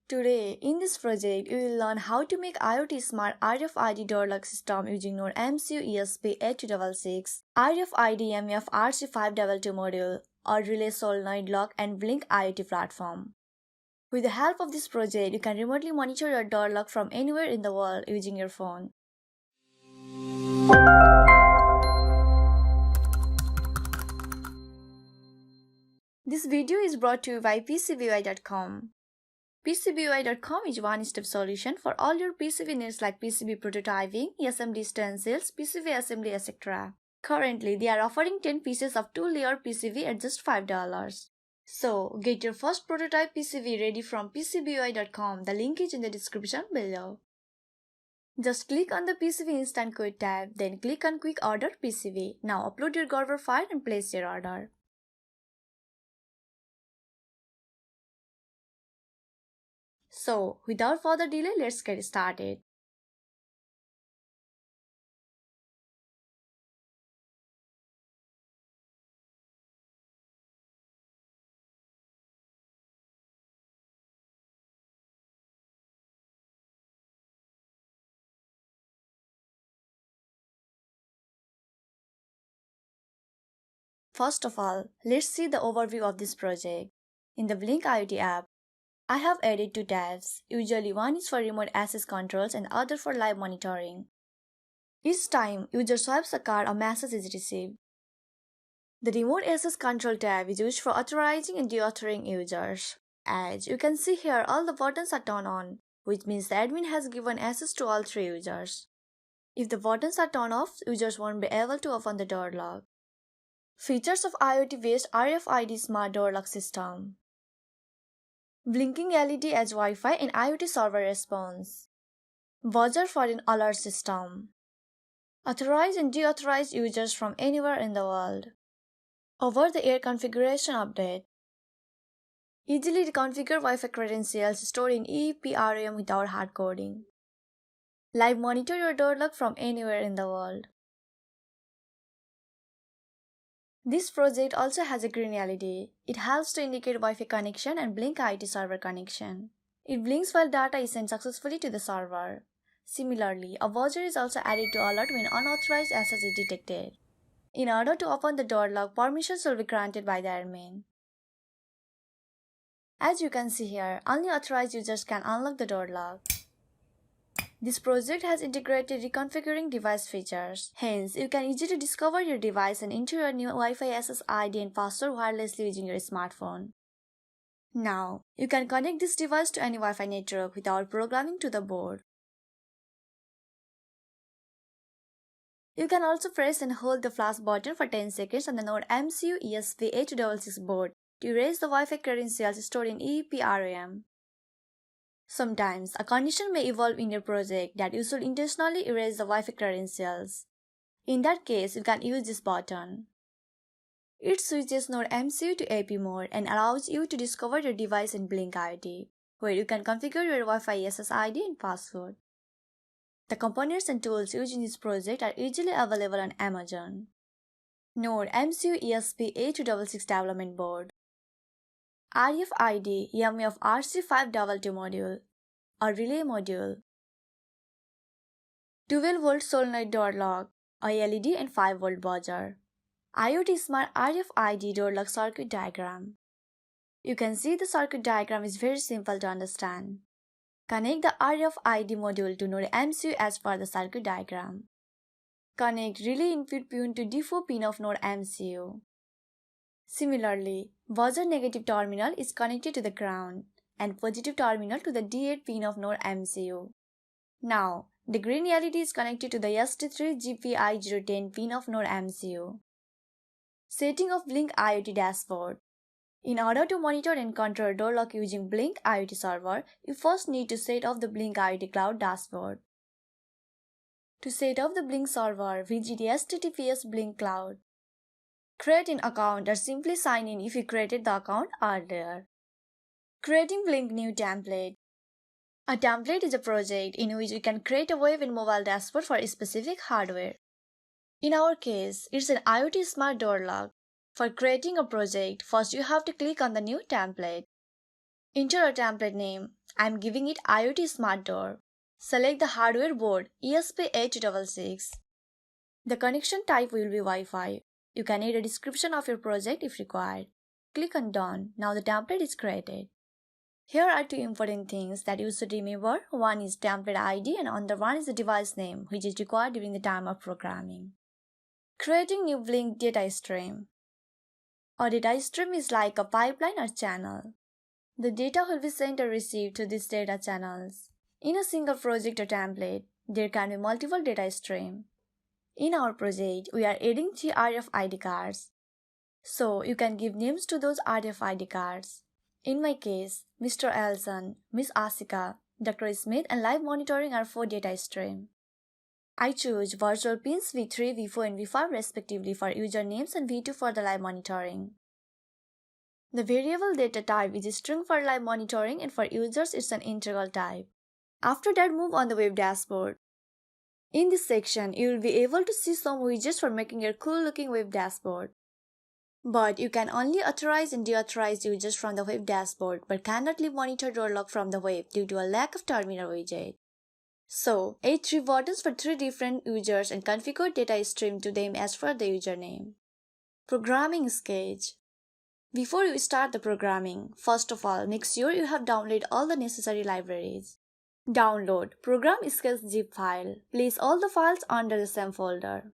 Today, in this project, we will learn how to make IoT Smart RFID door lock system using NodeMCU ESP8266, RFID MFRC-522 Module, or Relay Solenoid Lock and Blynk IoT platform. With the help of this project, you can remotely monitor your door lock from anywhere in the world using your phone. This video is brought to you by PCBUI.com. PCBUI.com is a one-step solution for all your PCB needs like PCB prototyping, assembly stencils, PCB assembly, etc. Currently, they are offering 10 pieces of 2-layer PCB at just $5. So, get your first prototype PCB ready from PCBUI.com. The link is in the description below. Just click on the PCB Instant Quote tab, then click on Quick Order PCB. Now upload your Gerber file and place your order. So, without further delay, let's get started. First of all, let's see the overview of this project. In the Blynk IoT app, I have added 2 tabs. Usually one is for remote access controls and other for live monitoring. Each time user swipes a card, a message is received. The remote access control tab is used for authorizing and deauthorizing users. As you can see here, all the buttons are turned on, which means the admin has given access to all 3 users. If the buttons are turned off, users won't be able to open the door lock. Features of IoT-based RFID Smart Door Lock System: blinking LED as Wi-Fi and IoT server response, buzzer for an alert system, authorize and deauthorize users from anywhere in the world, over-the-air configuration update, easily reconfigure WiFi credentials stored in EEPROM without hardcoding, live monitor your door lock from anywhere in the world. This project also has a green LED. It helps to indicate Wi-Fi connection and Blynk IoT server connection. It blinks while data is sent successfully to the server. Similarly, a buzzer is also added to alert when unauthorized access is detected. In order to open the door lock, permissions will be granted by the admin. As you can see here, only authorized users can unlock the door lock. This project has integrated reconfiguring device features. Hence, you can easily discover your device and enter your new Wi-Fi access ID and password wirelessly using your smartphone. Now, you can connect this device to any Wi-Fi network without programming to the board. You can also press and hold the flash button for 10 seconds on the NodeMCU ESP8266 board to erase the Wi-Fi credentials stored in EEPROM. Sometimes, a condition may evolve in your project that you should intentionally erase the Wi-Fi credentials. In that case, you can use this button. It switches NodeMCU to AP mode and allows you to discover your device in Blynk IoT, where you can configure your Wi-Fi access ID and password. The components and tools used in this project are easily available on Amazon. NodeMCU ESP8266 Development Board, RFID MFRC-522 Module, a relay module, 12-volt solenoid door lock, a LED and 5-volt buzzer, IoT Smart RFID door lock circuit diagram. You can see the circuit diagram is very simple to understand. Connect the RFID module to NodeMCU as per the circuit diagram. Connect relay input pin to D4 pin of NodeMCU. Similarly, buzzer negative terminal is connected to the ground and positive terminal to the D8 pin of NodeMCU. Now, the green LED is connected to the ST3 GPI010 pin of NodeMCU. Setting of Blynk IoT dashboard. In order to monitor and control door lock using Blynk IoT server, you first need to set up the Blynk IoT cloud dashboard. To set up the Blynk server, visit https Blynk Cloud. Create an account or simply sign in if you created the account earlier. Creating Blynk new template. A template is a project in which you can create a web and mobile dashboard for a specific hardware. In our case, it's an IoT Smart Door Lock. For creating a project, first you have to click on the new template. Enter a template name. I am giving it IoT Smart Door. Select the hardware board ESP8266. The connection type will be Wi-Fi. You can add a description of your project if required. Click on Done. Now the template is created. Here are two important things that you should remember. One is template ID and another one is the device name, which is required during the time of programming. Creating new Blynk data stream. A data stream is like a pipeline or channel. The data will be sent or received to these data channels. In a single project or template, there can be multiple data streams. In our project, we are adding 3 RFID cards. So, you can give names to those RFID cards. In my case, Mr. Elson, Miss Asika, Dr. Smith and live monitoring are 4 data streams. I choose virtual pins V3, V4 and V5 respectively for user names and V2 for the live monitoring. The variable data type is a string for live monitoring and for users it's an integral type. After that, move on the web dashboard. In this section, you will be able to see some widgets for making your cool looking web dashboard. But you can only authorize and deauthorize users from the web dashboard but cannot leave monitor door lock from the web due to a lack of terminal widget. So, add 3 buttons for 3 different users and configure data stream to them as per the username. Programming sketch. Before you start the programming, first of all, make sure you have downloaded all the necessary libraries. Download Program Sketch zip file. Place all the files under the same folder.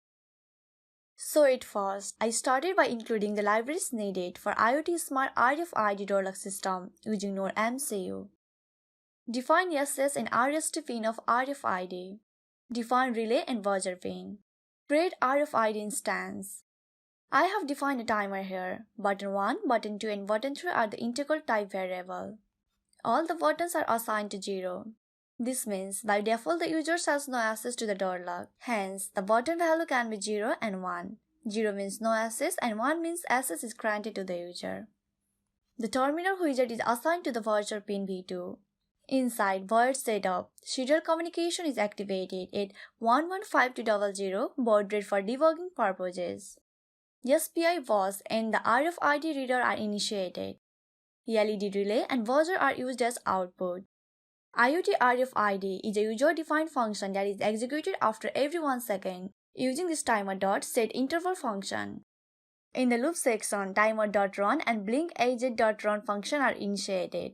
So at first, I started by including the libraries needed for IoT Smart RFID door lock system using NodeMCU. Define SS and RST pin of RFID. Define relay and buzzer pin. Create RFID instance. I have defined a timer here. Button 1, button 2 and button 3 are the integral type variable. All the buttons are assigned to 0. This means by default the user has no access to the door lock. Hence, the button value can be 0 and 1. 0 means no access and 1 means access is granted to the user. The terminal widget is assigned to the virtual pin V2. Inside Void Setup, serial communication is activated at 115200 baud rate for debugging purposes. SPI bus and the RFID reader are initiated. LED relay and buzzer are used as output. IoT RFID is a user-defined function that is executed after every 1 second using this timer.setInterval function. In the loop section, timer.run and Blynk AZ.run function are initiated.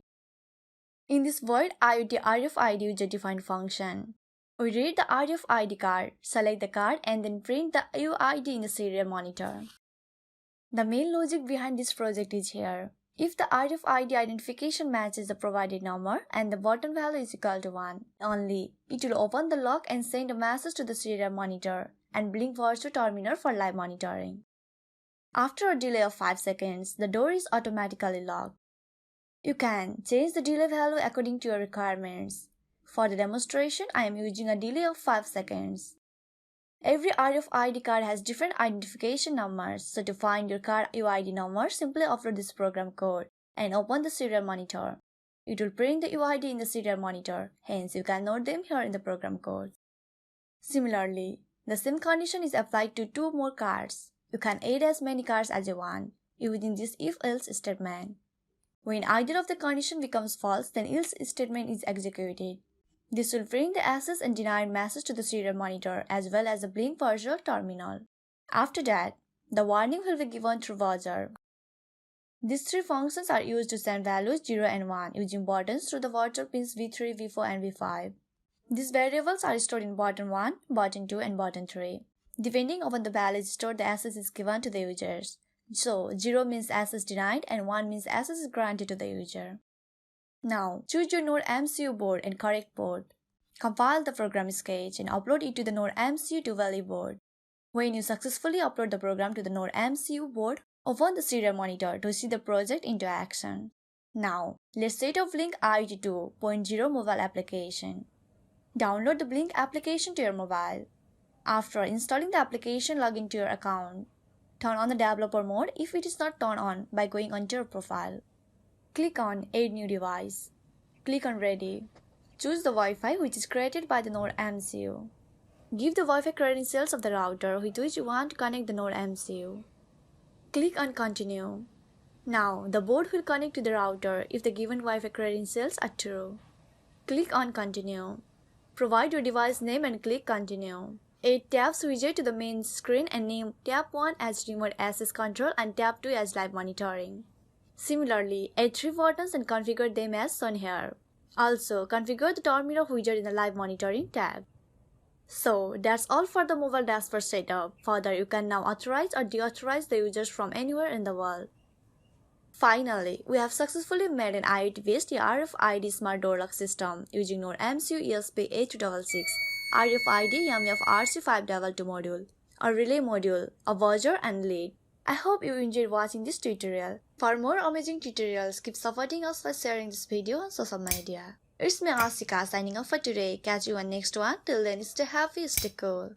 In this void IoT RFID user-defined function, we read the RFID card, select the card and then print the UID in the serial monitor. The main logic behind this project is here. If the RFID identification matches the provided number and the button value is equal to 1, only it will open the lock and send a message to the serial monitor and Blynk virtual terminal for live monitoring. After a delay of 5 seconds, the door is automatically locked. You can change the delay value according to your requirements. For the demonstration, I am using a delay of 5 seconds. Every RFID card has different identification numbers, so to find your card UID number, simply upload this program code and open the serial monitor. It will print the UID in the serial monitor, hence you can note them here in the program code. Similarly, the same condition is applied to 2 more cards. You can add as many cards as you want, using this if-else statement. When either of the condition becomes false, then else statement is executed. This will print the access and denied message to the serial monitor as well as the Blynk virtual terminal. After that, the warning will be given through buzzer. These 3 functions are used to send values 0 and 1 using buttons through the virtual pins V3, V4 and V5. These variables are stored in button 1, button 2 and button 3. Depending upon the values stored, the access is given to the users. So, 0 means access denied and 1 means access is granted to the user. Now, choose your NodeMCU board and correct port. Compile the program sketch and upload it to the NodeMCU 2-valley board. When you successfully upload the program to the NodeMCU board, open the serial monitor to see the project into action. Now, let's set up Blynk IoT 2.0 mobile application. Download the Blynk application to your mobile. After installing the application, log into your account. Turn on the developer mode if it is not turned on by going onto your profile. Click on Add New Device. Click on Ready. Choose the Wi-Fi which is created by the NodeMCU. Give the Wi-Fi credentials of the router with which you want to connect the NodeMCU. Click on Continue. Now, the board will connect to the router if the given Wi-Fi credentials are true. Click on Continue. Provide your device name and click Continue. Add tabs widget to the main screen and name tab 1 as Remote Access Control and tab 2 as Live Monitoring. Similarly, add 3 buttons and configure them as shown here. Also, configure the terminal widget in the Live Monitoring tab. So, that's all for the mobile dashboard setup. Further, you can now authorize or deauthorize the users from anywhere in the world. Finally, we have successfully made an IoT-based RFID smart door lock system using NodeMCU ESP8266, RFID MFRC-522 Module, a relay module, a buzzer and lead. I hope you enjoyed watching this tutorial. For more amazing tutorials, keep supporting us by sharing this video on social media. It's me Asika signing off for today. Catch you on next one. Till then, stay happy, stay cool.